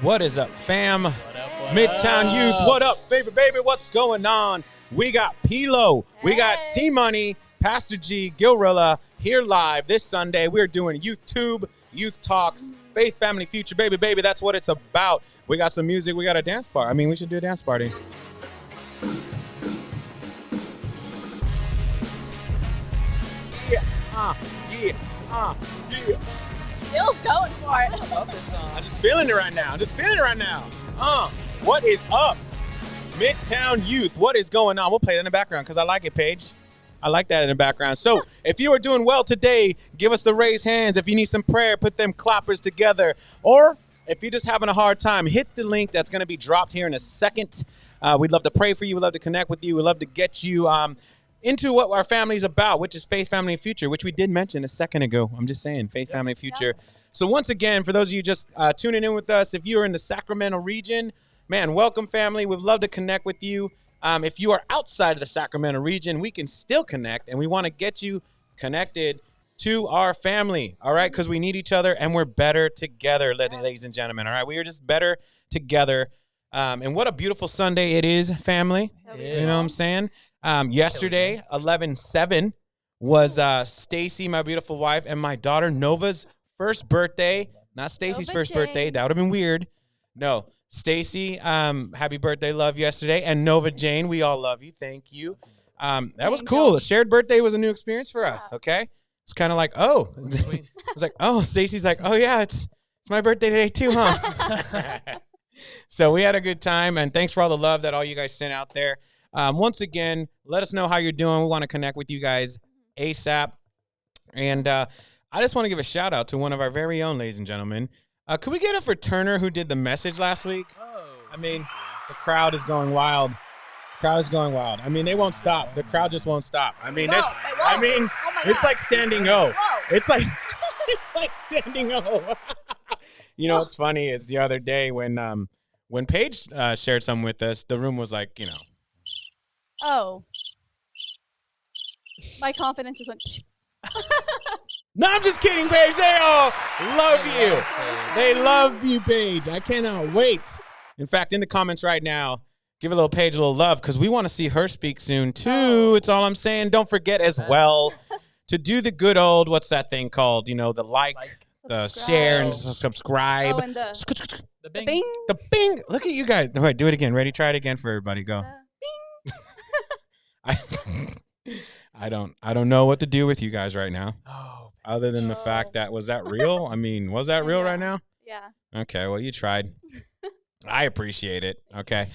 What is up, fam? What up, Midtown Youth, what up, baby, what's going on? We got Pilo, we got T-Money, Pastor G, giLRiLLa here live this Sunday. We're doing Youth Tube, Youth Talks, Faith, Family, Future, baby, that's what it's about. We got some music, we got a dance party. I mean, we should do a dance party. Yeah. Bill's going for it. I love this song. I'm just feeling it right now. What is up? Midtown Youth, what is going on? We'll play it in the background because I like it, Paige. I like that in the background. So if you are doing well today, give us the raised hands. If you need some prayer, put them clappers together. Or if you're just having a hard time, hit the link that's going to be dropped here in a second. We'd love to pray for you. We'd love to connect with you. We'd love to get you into what our family's about, which is faith, family, and future, which we did mention a second ago. I'm just saying, faith, family, future. Yeah. So once again, for those of you just tuning in with us, if you're in the Sacramento region, man, welcome, family. We'd love to connect with you. If you are outside of the Sacramento region, we can still connect, and we want to get you connected to our family, all right? Because we need each other, and we're better together, ladies and gentlemen, all right? We are just better together. And what a beautiful Sunday it is, family. You know what I'm saying? Yesterday, 11/7, was Stacy, my beautiful wife, and my daughter Nova's first birthday. Not Stacy's first birthday. That would have been weird. No, Stacy, happy birthday, love yesterday. And Nova Jane, we all love you. Thank you. That was cool. A shared birthday was a new experience for us, okay? It's kind of like, oh. It's like, oh, Stacy's like, oh, yeah, it's my birthday today too, huh? So we had a good time, and thanks for all the love that all you guys sent out there. Once again, let us know how you're doing. We want to connect with you guys ASAP. And I just want to give a shout out to one of our very own, ladies and gentlemen. Could we get it for Turner, who did the message last week? Oh, I mean, the crowd is going wild. I mean, they won't stop. The crowd just won't stop. I mean, it's like standing O. It's like standing O. You know what's funny is the other day when Paige shared something with us, the room was like, you know. Oh. My confidence just went. No, I'm just kidding, Paige. They all love you. They love you, Paige. I cannot wait. In fact, in the comments right now, give a little Paige a little love because we want to see her speak soon, too. It's all I'm saying. Don't forget as well to do the good old, what's that thing called? You know, the like the share, and subscribe. Oh, and the bing. bing. The bing. Look at you guys. All right, do it again. Ready? Try it again for everybody. Go. I don't know what to do with you guys right now. Oh, other than the fact that, was that real? I mean, was that real right now? Yeah. Okay, well, you tried. I appreciate it. Okay.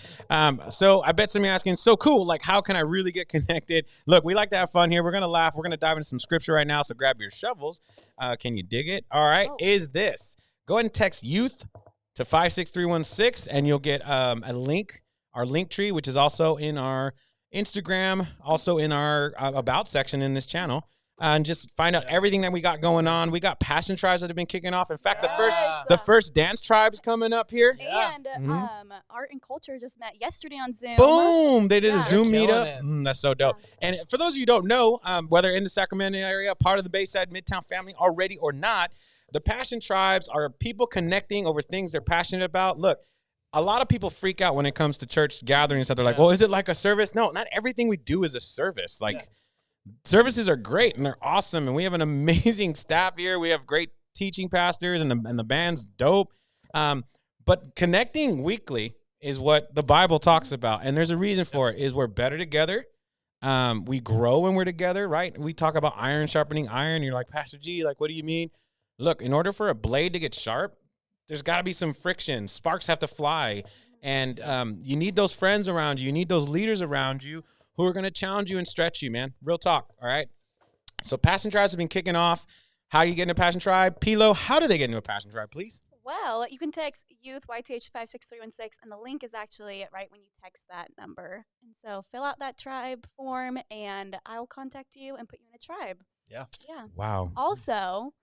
So I bet some of you are asking, so cool, like, how can I really get connected? Look, we like to have fun here. We're going to laugh. We're going to dive into some scripture right now, so grab your shovels. Can you dig it? All right. Is this. Go ahead and text youth to 56316, and you'll get a link, our link tree, which is also in our Instagram, also in our about section in this channel, and just find out everything that we got going on. We got passion tribes that have been kicking off. In fact, the first dance tribe's coming up here. And art and culture just met yesterday on Zoom. Boom! They did a Zoom meetup. That's so dope. Yeah. And for those of you who don't know, whether in the Sacramento area, part of the Bayside Midtown family already or not, the passion tribes are people connecting over things they're passionate about. Look, a lot of people freak out when it comes to church gatherings that they're like, well, is it like a service? No, not everything we do is a service. Like, services are great and they're awesome. And we have an amazing staff here. We have great teaching pastors and the band's dope. But connecting weekly is what the Bible talks about. And there's a reason for it, is we're better together. We grow when we're together, right? We talk about iron sharpening iron. You're like, Pastor G, like, what do you mean? Look, in order for a blade to get sharp, there's got to be some friction. Sparks have to fly. And you need those friends around you. You need those leaders around you who are going to challenge you and stretch you, man. Real talk, all right? So Passion Tribes have been kicking off. How do you get into a Passion Tribe? Pilo, how do they get into a Passion Tribe, please? Well, you can text youth YTH 56316, and the link is actually right when you text that number. And so fill out that tribe form, and I'll contact you and put you in a tribe. Yeah. Wow. Also,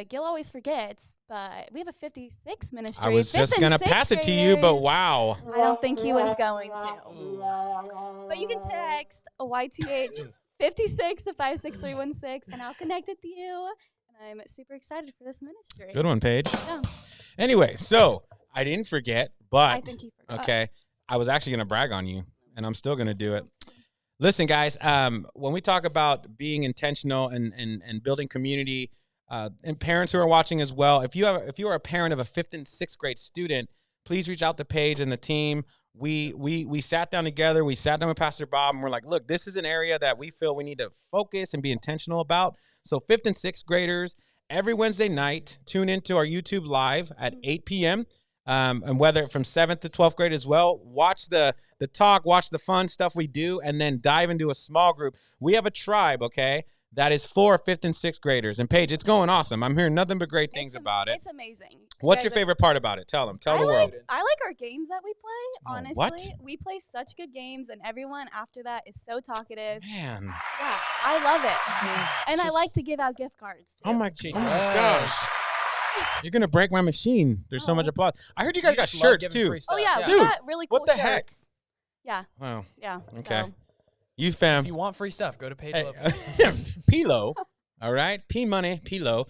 Gil always forgets, but we have a 56 ministry. I was just going to pass it to you, but wow. I don't think he was going to. But you can text a YTH 56 to 56316, and I'll connect with you. And I'm super excited for this ministry. Good one, Paige. Yeah. Anyway, so I didn't forget, but I think he forgot. okay, I was actually going to brag on you, and I'm still going to do it. Listen, guys, when we talk about being intentional and building community, and parents who are watching as well, if you are a parent of a 5th and 6th grade student, please reach out to Paige and the team. We sat down together. We sat down with Pastor Bob, and we're like, look, this is an area that we feel we need to focus and be intentional about. So 5th and 6th graders, every Wednesday night, tune into our YouTube live at 8 p.m. And whether from 7th to 12th grade as well, watch the talk, watch the fun stuff we do, and then dive into a small group. We have a tribe, okay, that is for 5th and 6th graders. And Paige, it's going awesome. I'm hearing nothing but great things about it. It's amazing. What's your favorite part about it? Tell them. Tell the world. I like our games that we play, honestly. What? We play such good games, and everyone after that is so talkative. Man. Yeah, I love it. And I like to give out gift cards, too. Oh, my gosh. You're going to break my machine. There's so much applause. I heard you guys got shirts, too. Oh, yeah. We Dude, got really cool what the shirts. heck? Yeah. Wow. Yeah. Okay. So. Youth fam. If you want free stuff, go to Paige. Pilo. All right. P money. Pilo.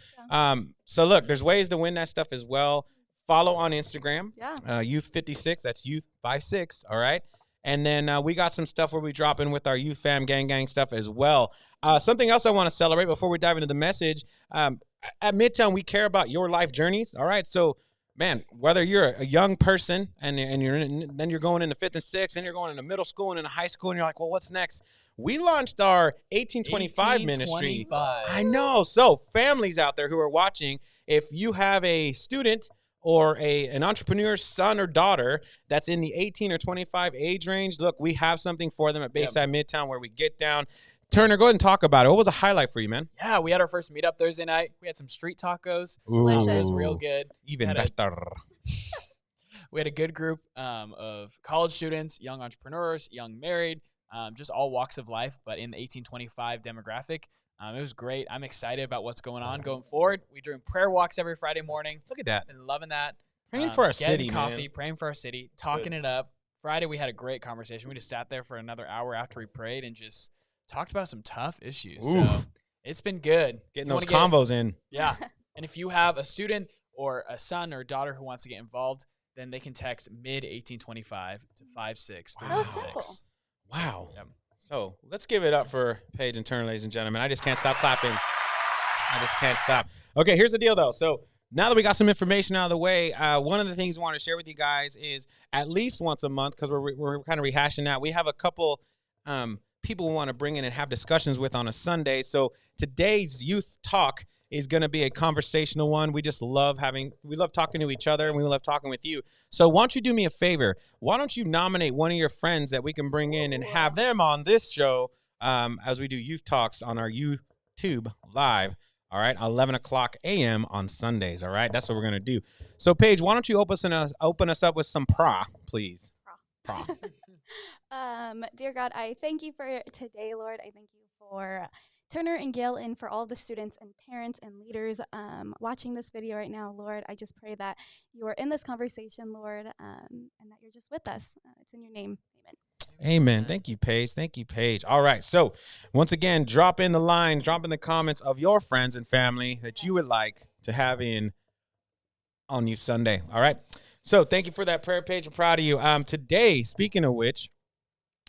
So look, there's ways to win that stuff as well. Follow on Instagram. Yeah. Youth56. That's youth56. All right. And then we got some stuff where we drop in with our youth fam gang stuff as well. Something else I want to celebrate before we dive into the message. At Midtown, we care about your life journeys. All right. So, man, whether you're a young person and then you're going into 5th and 6th, and you're going into middle school and into high school, and you're like, well, what's next? We launched our 1825 ministry. I know. So families out there who are watching, if you have a student or an entrepreneur's son or daughter that's in the 18 or 25 age range, look, we have something for them at Bayside Midtown where we get down. Turner, go ahead and talk about it. What was a highlight for you, man? Yeah, we had our first meetup Thursday night. We had some street tacos. Delicious. It was real good. Even better. We had a good group of college students, young entrepreneurs, young married, just all walks of life, but in the 1825 demographic. It was great. I'm excited about what's going on going forward. We're doing prayer walks every Friday morning. Look at that. Been loving that. Praying for our city, coffee, man. praying for our city, talking it up. Friday, we had a great conversation. We just sat there for another hour after we prayed and just talked about some tough issues. Ooh. So it's been good. Getting those combos in. Yeah. And if you have a student or a son or daughter who wants to get involved, then they can text mid-1825 to 56. So simple. Wow. Yep. So let's give it up for Paige and Turner, ladies and gentlemen. I just can't stop clapping. I just can't stop. Okay, here's the deal, though. So now that we got some information out of the way, one of the things we want to share with you guys is at least once a month, because we're kind of rehashing that, we have a couple people we want to bring in and have discussions with on a Sunday. So today's youth talk is going to be a conversational one. We love talking to each other, and we love talking with you. So why don't you do me a favor? Why don't you nominate one of your friends that we can bring in and have them on this show as we do youth talks on our YouTube live, all right, 11 o'clock a.m. on Sundays, all right? That's what we're going to do. So, Paige, why don't you open us up with some pra, please? Pra. Dear God, I thank you for today, Lord. I thank you for Turner and Gail and for all the students and parents and leaders watching this video right now, Lord. I just pray that you are in this conversation, Lord, and that you're just with us. It's in your name. Amen. Amen. Thank you, Paige. Thank you, Paige. All right. So once again, drop in the comments of your friends and family that you would like to have in on Youth Sunday. All right. So thank you for that prayer, Paige. I'm proud of you. Today, speaking of which,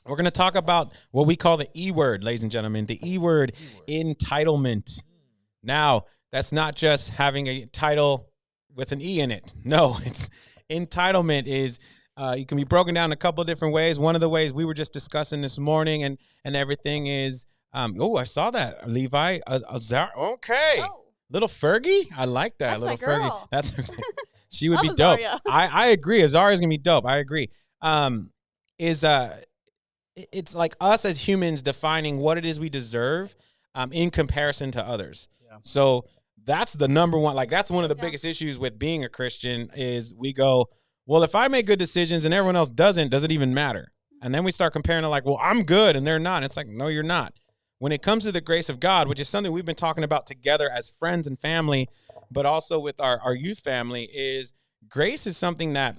we're going to talk about what we call the E word, ladies and gentlemen, the E word, entitlement. Now, that's not just having a title with an E in it. No, it's entitlement is you can be broken down a couple of different ways. One of the ways we were just discussing this morning and everything is, I saw that, Levi. Okay. Oh. Little Fergie. I like that. That's little my girl. Fergie. That's she would be dope. I agree. Azaria's going to be dope. I agree. It's like us as humans defining what it is we deserve in comparison to others. Yeah. So that's the number one, like that's one of the biggest issues with being a Christian is we go, well, if I make good decisions and everyone else doesn't, does it even matter? And then we start comparing to like, well, I'm good and they're not. And it's like, no, you're not. When it comes to the grace of God, which is something we've been talking about together as friends and family, but also with our youth family, is grace is something that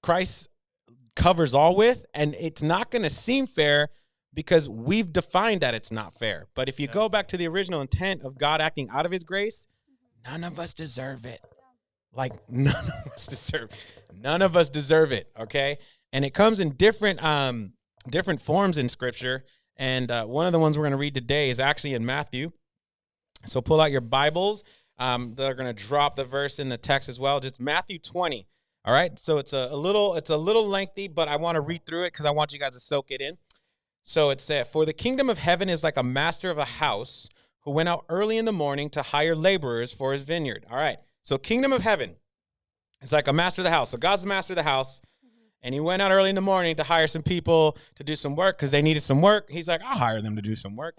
Christ covers all with, and it's not going to seem fair because we've defined that it's not fair. But if you go back to the original intent of God acting out of his grace, none of us deserve it. Like none of us deserve it, okay? And it comes in different forms in Scripture. And one of the ones we're going to read today is actually in Matthew. So pull out your Bibles. They're going to drop the verse in the text as well. Just Matthew 20. All right. So it's a little lengthy, but I want to read through it because I want you guys to soak it in. So it said, "For the kingdom of heaven is like a master of a house who went out early in the morning to hire laborers for his vineyard." All right. So kingdom of heaven is like a master of the house. So God's the master of the house. And he went out early in the morning to hire some people to do some work because they needed some work. He's like, I'll hire them to do some work.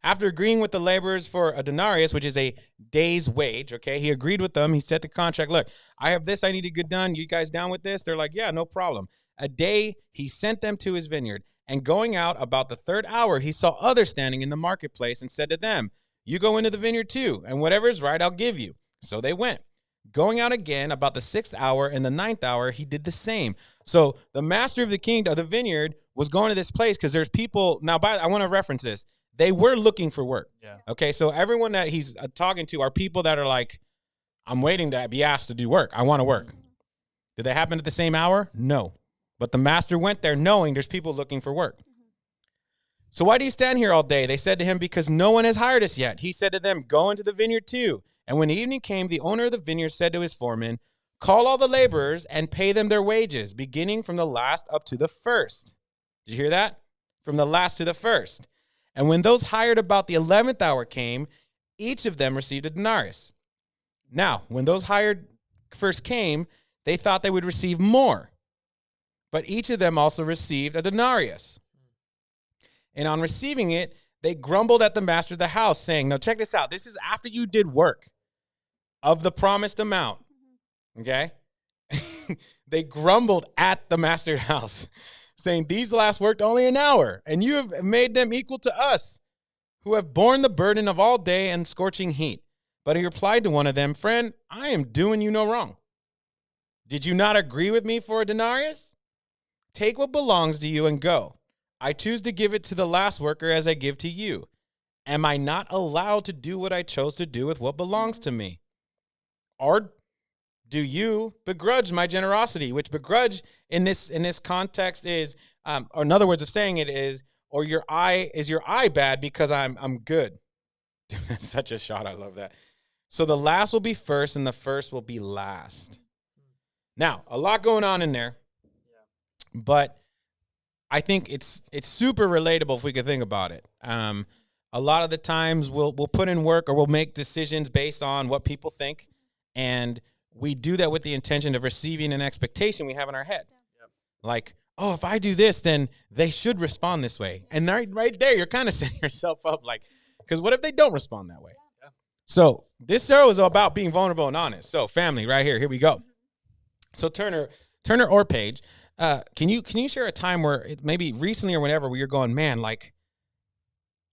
After agreeing with the laborers for a denarius, which is a day's wage, okay, he agreed with them. He set the contract. Look, I have this I need to get done. You guys down with this? They're like, yeah, no problem. A day, he sent them to his vineyard. And going out about the third hour, he saw others standing in the marketplace and said to them, you go into the vineyard too, and whatever is right, I'll give you. So they went. Going out again about the 6th hour and the 9th hour, he did the same. So the master of the kingdom, of the vineyard, was going to this place because there's people. Now, I want to reference this. They were looking for work. Yeah. Okay, so everyone that he's talking to are people that are like, I'm waiting to be asked to do work. I want to work. Did they happen at the same hour? No. But the master went there knowing there's people looking for work. So why do you stand here all day? They said to him, because no one has hired us yet. He said to them, go into the vineyard too. And when evening came, the owner of the vineyard said to his foreman, call all the laborers and pay them their wages, beginning from the last up to the first. Did you hear that? From the last to the first. And when those hired about the 11th hour came, each of them received a denarius. Now, when those hired first came, they thought they would receive more. But each of them also received a denarius. And on receiving it, they grumbled at the master of the house, saying, now check this out. This is after you did work of the promised amount, okay? They grumbled at the master of the house, saying, these last worked only an hour, and you have made them equal to us, who have borne the burden of all day and scorching heat. But he replied to one of them, friend, I am doing you no wrong. Did you not agree with me for a denarius? Take what belongs to you and go. I choose to give it to the last worker as I give to you. Am I not allowed to do what I chose to do with what belongs to me? Or do you begrudge my generosity? Which begrudge in this context is, or another words of saying it is, or your eye bad because I'm good. That's such a shot. I love that. So the last will be first and the first will be last. Now, a lot going on in there, but I think it's super relatable if we could think about it. A lot of the times we'll put in work or we'll make decisions based on what people think, and we do that with the intention of receiving an expectation we have in our head. Yep. Like, oh, if I do this, then they should respond this way. And right there, you're kind of setting yourself up, like, because what if they don't respond that way? Yeah. So this sermon is about being vulnerable and honest. So family, right here we go. So Turner or Paige, can you share a time where maybe recently or whenever where you're going, man, like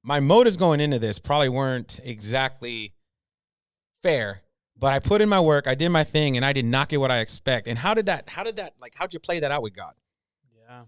my motives going into this probably weren't exactly fair, but I put in my work, I did my thing, and I did not get what I expect. And how'd you play that out with God? Yeah.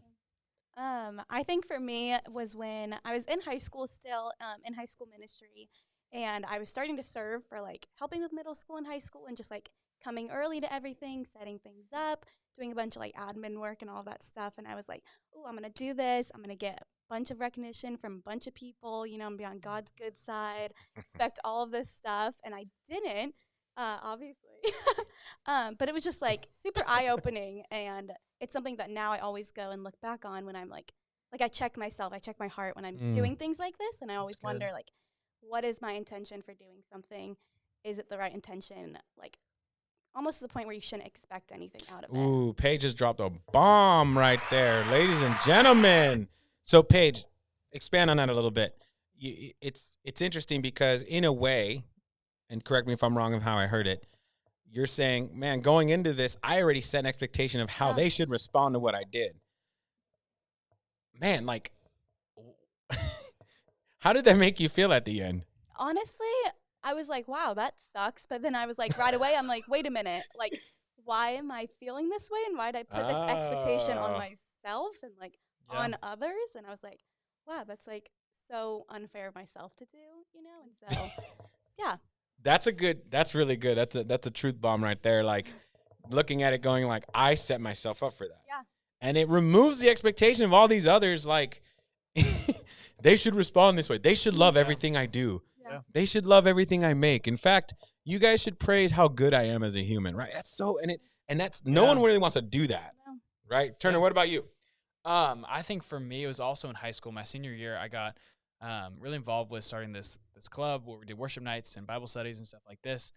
I think for me was when I was in high school still, in high school ministry, and I was starting to serve for like helping with middle school and high school and just like coming early to everything, setting things up, doing a bunch of like admin work and all that stuff. And I was like, oh, I'm going to do this. I'm going to get a bunch of recognition from a bunch of people, you know, and be on God's good side, expect all of this stuff. And I didn't, obviously. But it was just like super eye-opening. And it's something that now I always go and look back on when I'm like I check myself, I check my heart when I'm doing things like this. And I always wonder, like, what is my intention for doing something? Is it the right intention? Like, almost to the point where you shouldn't expect anything out of it. Ooh, Paige just dropped a bomb right there, ladies and gentlemen. So Paige, expand on that a little bit. It's interesting because in a way, and correct me if I'm wrong of how I heard it, you're saying, man, going into this, I already set an expectation of how they should respond to what I did. Man, like, how did that make you feel at the end? Honestly, I was like, wow, that sucks. But then I was like, right away, I'm like, wait a minute. Like, why am I feeling this way? And why did I put this expectation on myself and like on others? And I was like, wow, that's like so unfair of myself to do, you know? And so, yeah. That's really good. That's a truth bomb right there. Like looking at it going like, I set myself up for that. Yeah. And it removes the expectation of all these others. Like they should respond this way. They should love everything I do. Yeah. They should love everything I make. In fact, you guys should praise how good I am as a human, right? That's so, and that's, no one really wants to do that, No. right? Turner, what about you? I think for me, it was also in high school. My senior year, I got really involved with starting this club where we did worship nights and Bible studies and stuff like this.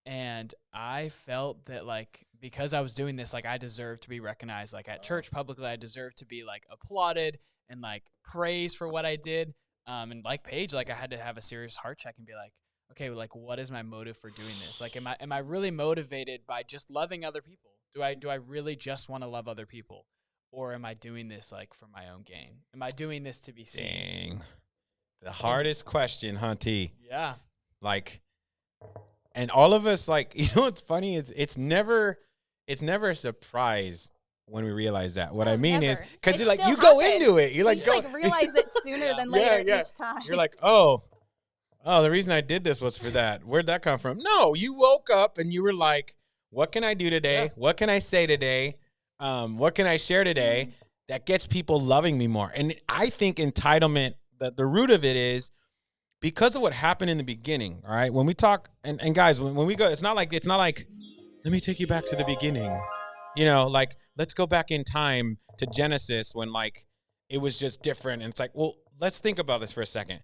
And I felt that, like, because I was doing this, like, I deserved to be recognized, like, at church publicly. I deserved to be, like, applauded and, like, praised for what I did. And like Paige, like, I had to have a serious heart check and be like, okay, like, what is my motive for doing this? Like, am I really motivated by just loving other people? Do I really just want to love other people? Or am I doing this, like, for my own gain? Am I doing this to be seen? Dang. The hardest question, Hunty. Yeah. Like, and all of us, like, you know what's funny is it's never a surprise when we realize that. What I mean is, because you're like, you go into it. You're like, you just, like, realize it sooner than later each time. You're like, oh, the reason I did this was for that. Where'd that come from? No, you woke up and you were like, what can I do today? Yeah. What can I say today? What can I share today that gets people loving me more? And I think entitlement, the root of it is because of what happened in the beginning. All right. When we talk, and guys, when we go, it's not like, let me take you back to the beginning. You know, like, let's go back in time to Genesis when, like, it was just different. And it's like, well, let's think about this for a second.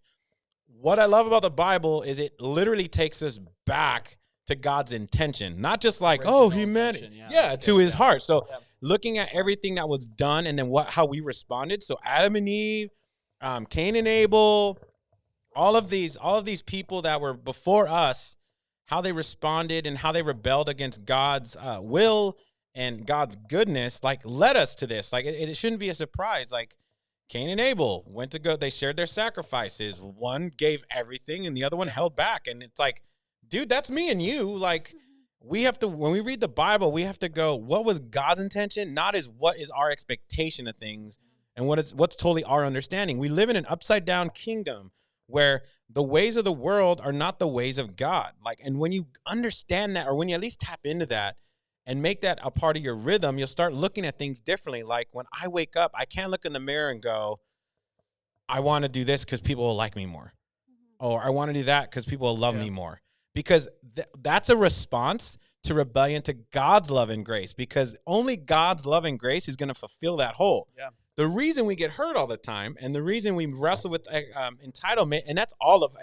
What I love about the Bible is it literally takes us back to God's intention, not just like, oh, he meant it. To his heart. So looking at everything that was done and then how we responded. So Adam and Eve, Cain and Abel, all of these people that were before us, how they responded and how they rebelled against God's will and God's goodness, like, led us to this. Like, it shouldn't be a surprise. Like, Cain and Abel went to go, they shared their sacrifices. One gave everything and the other one held back. And it's like, dude, that's me and you. Like, we have to, when we read the Bible, we have to go, what was God's intention? Not as what is our expectation of things and what's totally our understanding. We live in an upside down kingdom where the ways of the world are not the ways of God. Like, and when you understand that, or when you at least tap into that and make that a part of your rhythm, you'll start looking at things differently. Like, when I wake up, I can't look in the mirror and go, I want to do this because people will like me more. Or I want to do that because people will love me more. Because that's a response to rebellion to God's love and grace, because only God's love and grace is going to fulfill that hole. Yeah. The reason we get hurt all the time and the reason we wrestle with entitlement, and that's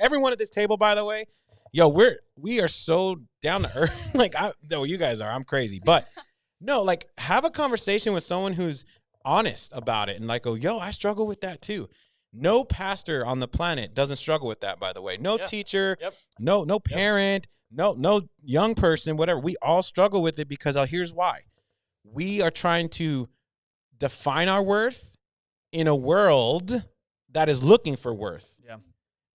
everyone at this table, by the way, yo, we are so down to earth. Like, you guys are, I'm crazy. But no, like, have a conversation with someone who's honest about it and like, oh, yo, I struggle with that too. No pastor on the planet doesn't struggle with that, by the way. No teacher, no parent, no young person, whatever. We all struggle with it because here's why. We are trying to define our worth in a world that is looking for worth. Yeah.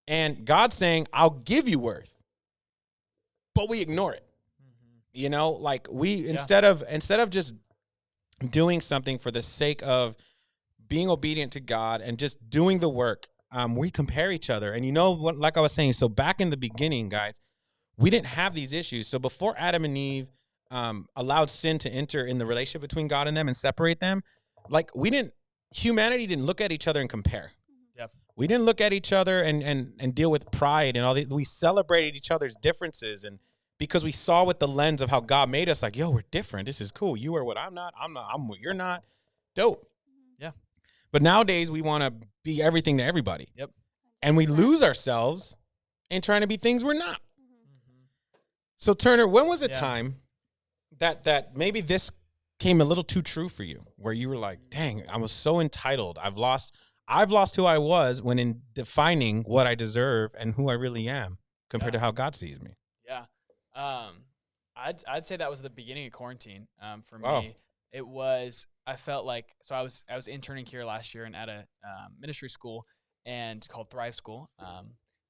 And God's saying, I'll give you worth. But we ignore it. You know, like, we instead of just doing something for the sake of being obedient to God and just doing the work, we compare each other. And you know what, like I was saying, so back in the beginning, guys, we didn't have these issues. So before Adam and Eve allowed sin to enter in the relationship between God and them and separate them, like, humanity didn't look at each other and compare. Yep. We didn't look at each other and deal with pride and all that. We celebrated each other's differences, and because we saw with the lens of how God made us, like, yo, we're different. This is cool. You are what I'm not. I'm what you're not. Dope. Yeah. But nowadays we want to be everything to everybody. Yep. And we lose ourselves in trying to be things we're not. Mm-hmm. So Turner, when was a time that maybe this came a little too true for you, where you were like, dang, I was so entitled. I've lost who I was when in defining what I deserve and who I really am compared to how God sees me. Yeah. I'd say that was the beginning of quarantine. For me, it was, I felt like, so I was interning here last year and at a ministry school and called Thrive School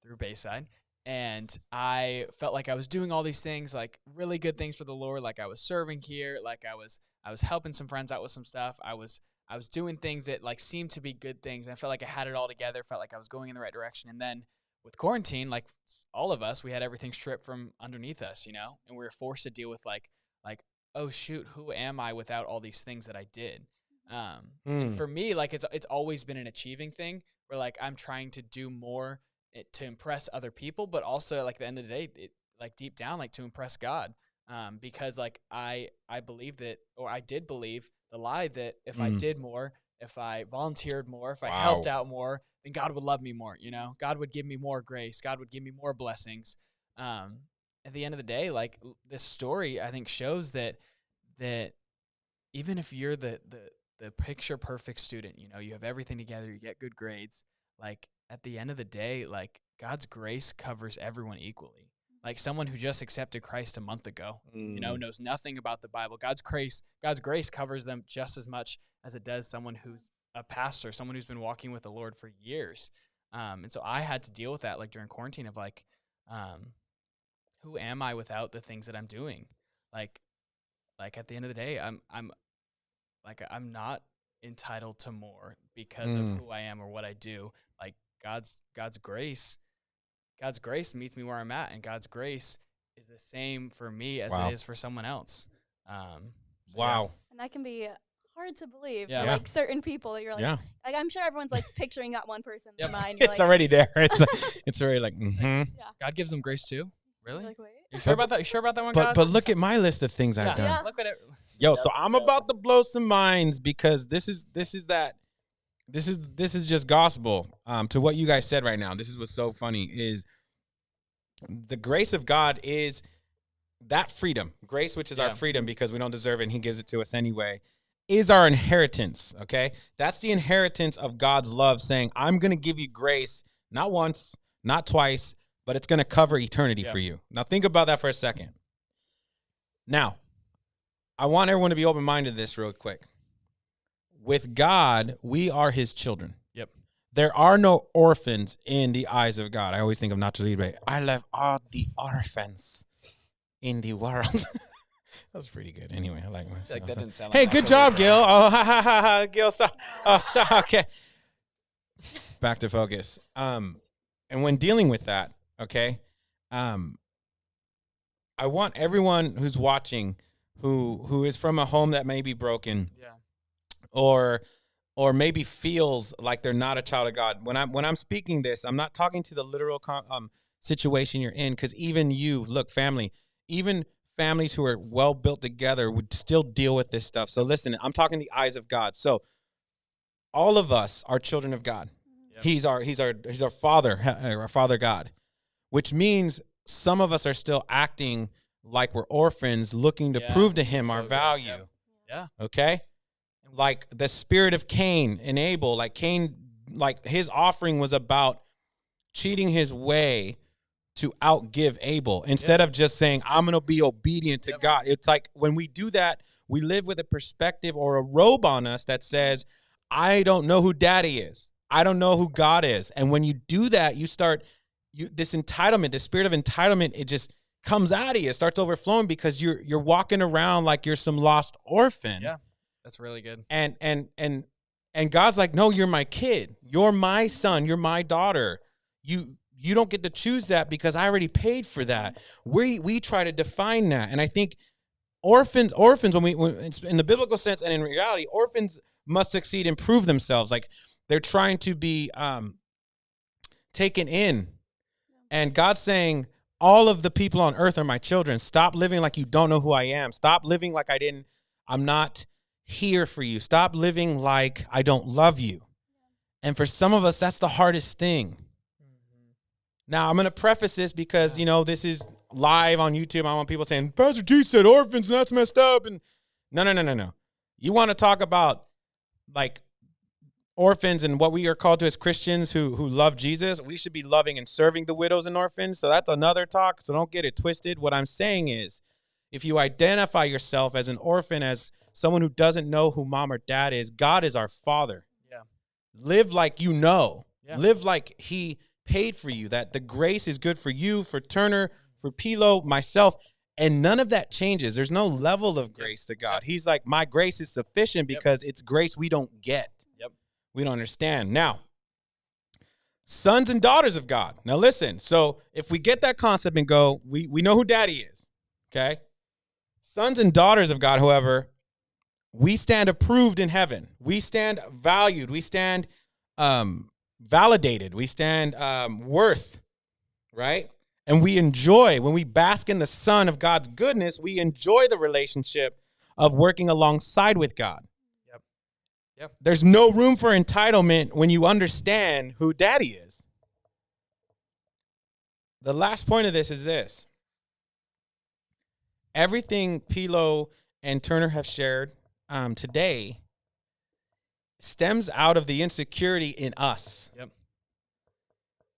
through Bayside. And I felt like I was doing all these things, like really good things for the Lord. Like, I was serving here, like I was helping some friends out with some stuff. I was doing things that, like, seemed to be good things. And I felt like I had it all together, felt like I was going in the right direction. And then with quarantine, like all of us, we had everything stripped from underneath us, you know, and we were forced to deal with like, oh shoot, who am I without all these things that I did? And for me, like it's always been an achieving thing where like I'm trying to do more to impress other people, but also like at the end of the day, it like deep down, like to impress God. Because like I believe that, or I did believe the lie that if I did more, if I volunteered more, if I helped out more, then God would love me more, you know, God would give me more grace. God would give me more blessings. At the end of the day, like this story, I think shows that even if you're the picture perfect student, you know, you have everything together, you get good grades, like at the end of the day, like God's grace covers everyone equally. Like someone who just accepted Christ a month ago, you know, knows nothing about the Bible. God's grace covers them just as much as it does someone who's a pastor, someone who's been walking with the Lord for years. And so I had to deal with that, like during quarantine, of like, who am I without the things that I'm doing? Like at the end of the day, I'm not entitled to more because of who I am or what I do. Like God's grace meets me where I'm at, and God's grace is the same for me as it is for someone else. Wow. And that can be hard to believe Yeah. for like certain people that you're like, like I'm sure everyone's like picturing that one person in mind. It's like, already there. It's already like, God gives them grace too. Really? Like, wait. You sure about that? You sure about that one, God? But look at my list of things I've done. Yeah. Look at it. Yo, so I'm about to blow some minds because this is just gospel. To what you guys said right now. This is what's so funny is the grace of God is that freedom. Grace, which is our freedom because we don't deserve it and he gives it to us anyway, is our inheritance, okay? That's the inheritance of God's love saying, I'm going to give you grace not once, not twice, but it's going to cover eternity for you. Now think about that for a second. Now, I want everyone to be open-minded to this real quick. With God, we are his children. Yep. There are no orphans in the eyes of God. I always think of Nacho Libre. I love all the orphans in the world. That was pretty good. Anyway, I like myself. Like that didn't sound hey, like good Nacho job, Libre. Gil. Oh, ha, ha, ha, ha. Gil, stop. Oh, stop. Okay. Back to focus. And when dealing with that, okay, I want everyone who's watching who is from a home that may be broken, or maybe feels like they're not a child of God. When I'm speaking this, I'm not talking to the literal situation you're in, because even you, look, family, even families who are well built together would still deal with this stuff. So listen, I'm talking the eyes of God. So all of us are children of God. Yep. He's our Father, our Father God, which means some of us are still acting like we're orphans, looking to prove to him our value. Yep. Yeah. Okay. Like the spirit of Cain and Abel, like Cain, like his offering was about cheating his way to outgive Abel instead of just saying, I'm going to be obedient to God. It's like when we do that, we live with a perspective or a robe on us that says, I don't know who daddy is. I don't know who God is. And when you do that, this entitlement, the spirit of entitlement, it just comes out of you. It starts overflowing because you're walking around like you're some lost orphan. Yeah, that's really good. And God's like, no, you're my kid. You're my son. You're my daughter. You don't get to choose that because I already paid for that. We try to define that. And I think orphans, when it's in the biblical sense and in reality, orphans must succeed and prove themselves. Like they're trying to be taken in. And God's saying, all of the people on earth are my children. Stop living like you don't know who I am. Stop living like I'm not here for you. Stop living like I don't love you. And for some of us, that's the hardest thing. Now, I'm going to preface this because, this is live on YouTube. I want people saying, Pastor G said orphans, and that's messed up. And no. You want to talk about, like, orphans and what we are called to as Christians who love Jesus. We should be loving and serving the widows and orphans. So that's another talk. So don't get it twisted. What I'm saying is, if you identify yourself as an orphan, as someone who doesn't know who mom or dad is, God is our Father. Yeah. Live like you know. Yeah. Live like he paid for you, that the grace is good for you, for Turner, for Pilo, myself, and none of that changes. There's no level of grace to God. He's like, my grace is sufficient because it's grace we don't get. Yep. We don't understand. Now, sons and daughters of God. Now listen, so if we get that concept and go, we know who daddy is, okay? Sons and daughters of God, however, we stand approved in heaven. We stand valued. We stand validated. We stand worth, right? And we enjoy, when we bask in the sun of God's goodness, we enjoy the relationship of working alongside with God. Yep. There's no room for entitlement when you understand who daddy is. The last point of this is this. Everything Pilo and Turner have shared today stems out of the insecurity in us. Yep.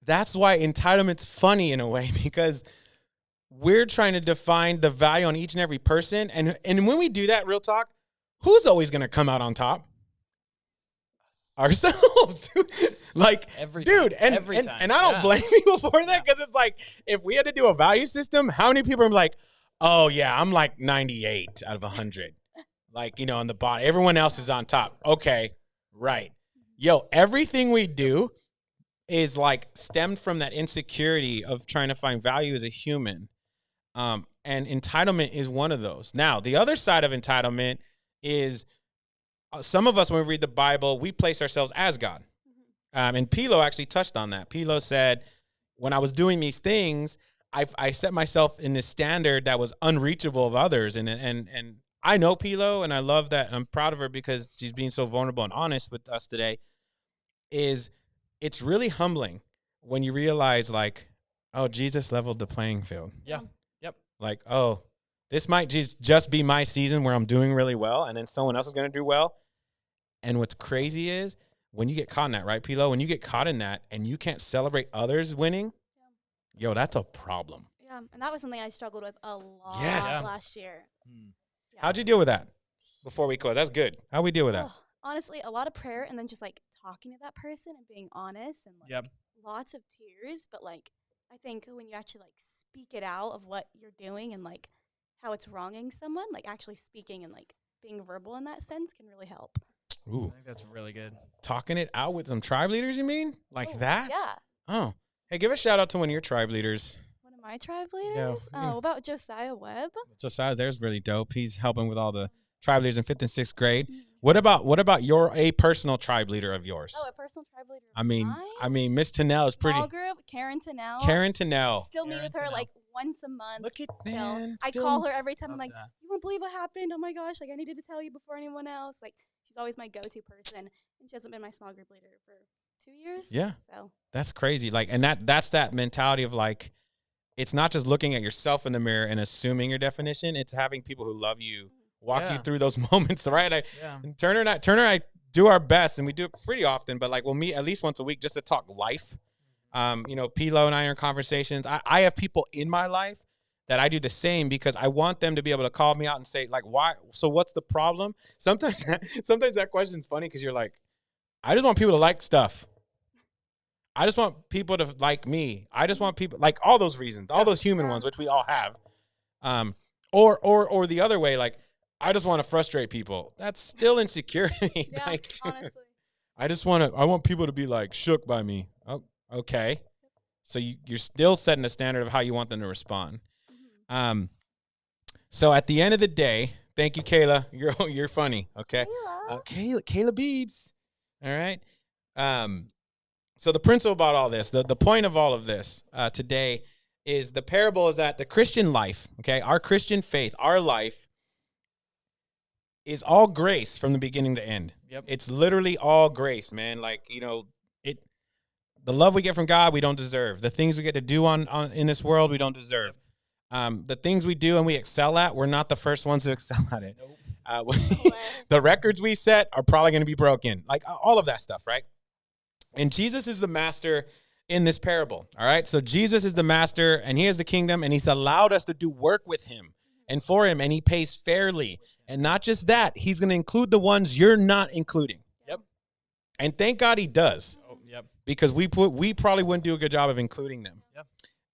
That's why entitlement's funny in a way, because we're trying to define the value on each and every person. And when we do that, real talk, who's always going to come out on top? Ourselves. Like, Every dude, time. and I don't blame people for that, because it's like, if we had to do a value system, how many people are like, oh yeah, I'm like 98 out of 100. Like, you know, on the bottom, everyone else is on top. Okay, right. Yo, everything we do is like stemmed from that insecurity of trying to find value as a human. And entitlement is one of those. Now, the other side of entitlement is some of us, when we read the Bible, we place ourselves as God. And Pilo actually touched on that. Pilo said, when I was doing these things, I set myself in this standard that was unreachable of others. And I know Pilo, and I love that. I'm proud of her because she's being so vulnerable and honest with us today. It's really humbling when you realize, like, oh, Jesus leveled the playing field. Yeah. Yep. Like, oh, this might just be my season where I'm doing really well, and then someone else is going to do well. And what's crazy is when you get caught in that, right, Pilo? When you get caught in that and you can't celebrate others winning, yo, that's a problem. Yeah, and that was something I struggled with a lot Yes. last year. Yeah. How'd you deal with that before we close? That's good. How'd we deal with that? Oh, honestly, a lot of prayer and then just like talking to that person and being honest and like lots of tears. But like, I think when you actually like speak it out of what you're doing and like how it's wronging someone, like actually speaking and like being verbal in that sense can really help. Ooh, I think that's really good. talking it out with some tribe leaders, you mean? Like that? Yeah. Oh, hey, give a shout out to one of your tribe leaders. One of my tribe leaders? Yeah. What about Josiah Webb? Josiah there's really dope. He's helping with all the tribe leaders in 5th and 6th grade. What about a personal tribe leader of yours? Oh, a personal tribe leader. I mean, Miss Tannell is pretty. Small group, Karen Tannell. Karen Tannell. Still meet with her like once a month. Look at still. that. I call her every time. I'm like, that. you won't believe what happened. Oh my gosh, like I needed to tell you before anyone else. Like she's always my go-to person, and she hasn't been my small group leader for 2 years. Yeah. So That's crazy. Like, and that's that mentality of like, it's not just looking at yourself in the mirror and assuming your definition. It's having people who love you walk you through those moments, right? And Turner and I do our best, and we do it pretty often, but like we'll meet at least once a week just to talk life. You know, Pilo and I are in conversations. I have people in my life that I do the same because I want them to be able to call me out and say, like, why? So what's the problem? Sometimes that question's funny because you're like, I just want people to like stuff. I just want people to like me. I just want people, like, all those reasons, all those human ones, which we all have. Or the other way, like, I just want to frustrate people. That's still insecurity. yeah, Like, honestly. I want people to be like shook by me. Oh, okay. So you're still setting a standard of how you want them to respond. So at the end of the day, thank you, Kayla. You're funny. Okay. Kayla Beebs. All right. So the principle about all this, the point of all of this today is the parable is that the Christian life, okay, our Christian faith, our life is all grace from the beginning to end. Yep. It's literally all grace, man. Like, you know, the love we get from God, we don't deserve. The things we get to do on in this world, we don't deserve. The things we do and we excel at, we're not the first ones to excel at it. Nope. The records we set are probably going to be broken. Like all of that stuff, right? And Jesus is the master in this parable, all right? So Jesus is the master, and he has the kingdom, and he's allowed us to do work with him and for him, and he pays fairly. And not just that, he's going to include the ones you're not including. Yep. And thank God he does. Oh, yep. Because we probably wouldn't do a good job of including them. Yep.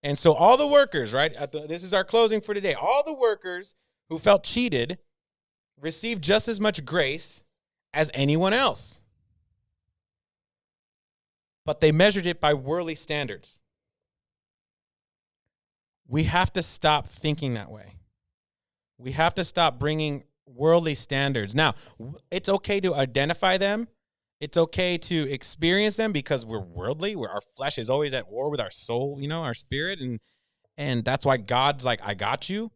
And so all the workers, right? This is our closing for today. All the workers who felt cheated received just as much grace as anyone else. but they measured it by worldly standards. We have to stop thinking that way. We have to stop bringing worldly standards. Now, it's okay to identify them. It's okay to experience them because we're worldly. Our flesh is always at war with our soul, our spirit. And that's why God's like, I got you.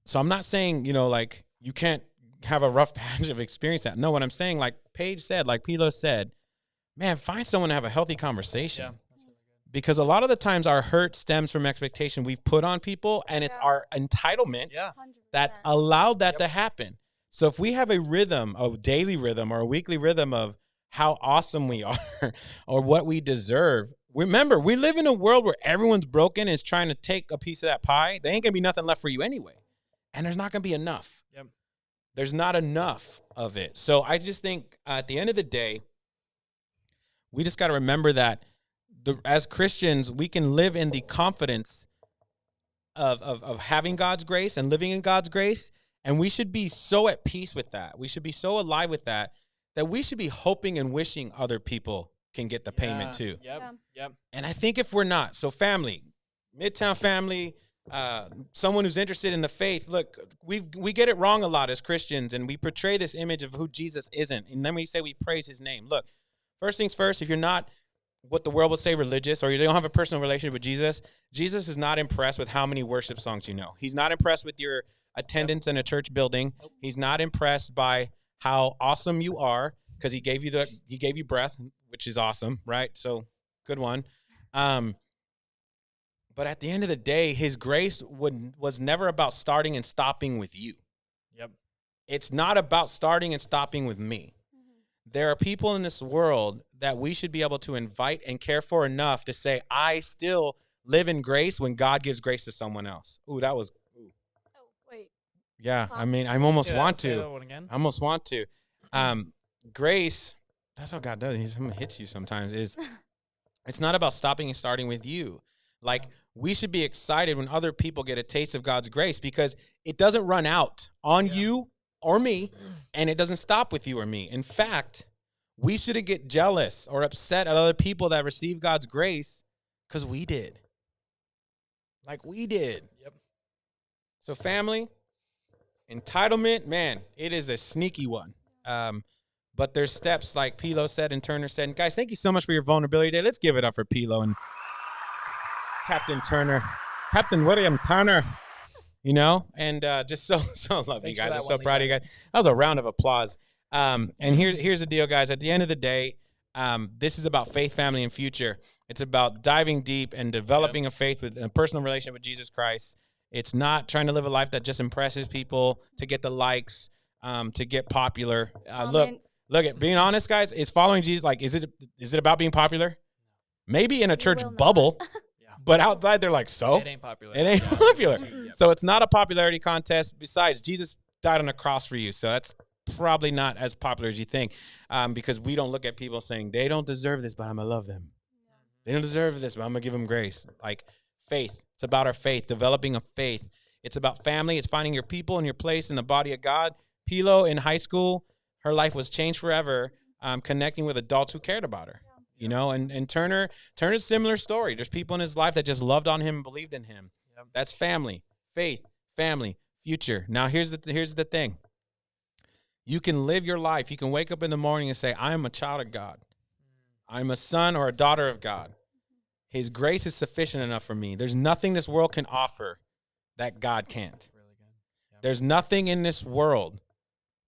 So I'm not saying, like you can't have a rough patch of experience that. No, what I'm saying, like Paige said, like Pilo said, man, find someone to have a healthy conversation. Yeah, that's really good. Because a lot of the times our hurt stems from expectation we've put on people, and it's our entitlement that allowed that to happen. So if we have a rhythm, a daily rhythm or a weekly rhythm of how awesome we are or what we deserve, remember, we live in a world where everyone's broken and is trying to take a piece of that pie. There ain't going to be nothing left for you anyway. And there's not going to be enough. Yep. There's not enough of it. So I just think at the end of the day, we just got to remember that as Christians, we can live in the confidence of having God's grace and living in God's grace. And we should be so at peace with that. We should be so alive with that we should be hoping and wishing other people can get the payment too. Yep. And I think if we're not, so family, Midtown family, someone who's interested in the faith, look, we get it wrong a lot as Christians, and we portray this image of who Jesus isn't. And then we say we praise his name. Look, first things first, if you're not what the world would say religious, or you don't have a personal relationship with Jesus, Jesus is not impressed with how many worship songs you know. He's not impressed with your attendance in a church building. He's not impressed by how awesome you are, because he gave you breath, which is awesome, right? So good one. But at the end of the day, his grace was never about starting and stopping with you. Yep. It's not about starting and stopping with me. There are people in this world that we should be able to invite and care for enough to say, I still live in grace when God gives grace to someone else. Ooh, that was. Ooh. Oh, wait. Yeah, I mean, I almost want Say to. that one again. I almost want to. Grace, that's how God does. He hits you sometimes. It's not about stopping and starting with you. Like, we should be excited when other people get a taste of God's grace, because it doesn't run out on you or me, and it doesn't stop with you or me. In fact, we shouldn't get jealous or upset at other people that receive God's grace because we did. Like we did. Yep. So family, entitlement, man, it is a sneaky one. But there's steps like Pilo said and Turner said. And guys, thank you so much for your vulnerability today. Let's give it up for Pilo and Captain Turner. Captain William Turner. And just so love you guys. I'm so proud of you guys. That was a round of applause. And here's the deal, guys. At the end of the day, this is about faith, family, and future. It's about diving deep and developing a faith with a personal relationship with Jesus Christ. It's not trying to live a life that just impresses people to get the likes, to get popular. Look at being honest, guys. Is following Jesus is it about being popular? Maybe in a church bubble. But outside, they're like, so? It ain't popular. It ain't popular. So it's not a popularity contest. Besides, Jesus died on a cross for you. So that's probably not as popular as you think, because we don't look at people saying, they don't deserve this, but I'm going to love them. They don't deserve this, but I'm going to give them grace. Like faith. It's about our faith, developing a faith. It's about family. It's finding your people and your place in the body of God. Pilo in high school, her life was changed forever, connecting with adults who cared about her. And Turner's a similar story. There's people in his life that just loved on him and believed in him. Yep. That's family, faith, family, future. Now, here's the thing. You can live your life. You can wake up in the morning and say, I am a child of God. I'm a son or a daughter of God. His grace is sufficient enough for me. There's nothing this world can offer that God can't. Really good. Yep. There's nothing in this world,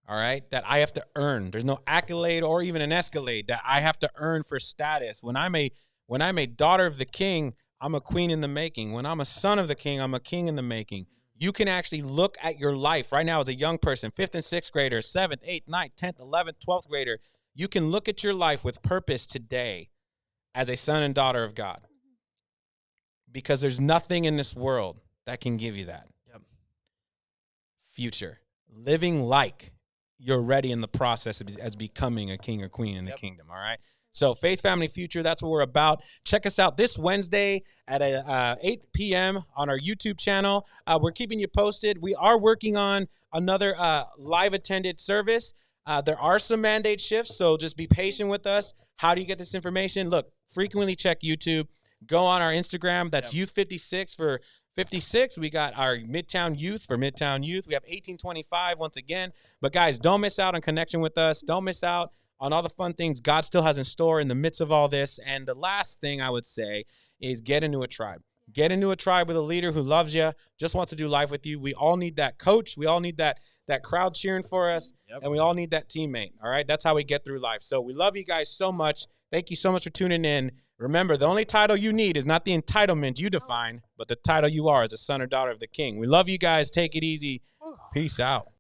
all right, that I have to earn. There's no accolade or even an escalade that I have to earn for status. When I'm a daughter of the king, I'm a queen in the making. When I'm a son of the king, I'm a king in the making. You can actually look at your life right now as a young person, 5th and 6th grader, 7th, 8th, 9th, 10th, 11th, 12th grader. You can look at your life with purpose today as a son and daughter of God, because there's nothing in this world that can give you that. Yep. Future. Living like you're ready in the process as becoming a king or queen in the kingdom, all right? So faith, family, future, that's what we're about. Check us out this Wednesday at 8 p.m. on our YouTube channel. We're keeping you posted. We are working on another live attended service. There are some mandate shifts, so just be patient with us. How do you get this information? Look, frequently check YouTube. Go on our Instagram. That's Youth56 for 56. We got our Midtown Youth for Midtown Youth. We have 1825 once again. But guys, don't miss out on connection with us. Don't miss out on all the fun things God still has in store in the midst of all this. And the last thing I would say is get into a tribe. Get into a tribe with a leader who loves you, just wants to do life with you. We all need that coach. We all need that crowd cheering for us, and we all need that teammate, all right? That's how we get through life. So we love you guys so much. Thank you so much for tuning in. Remember, the only title you need is not the entitlement you define, but the title you are as a son or daughter of the King. We love you guys. Take it easy. Peace out.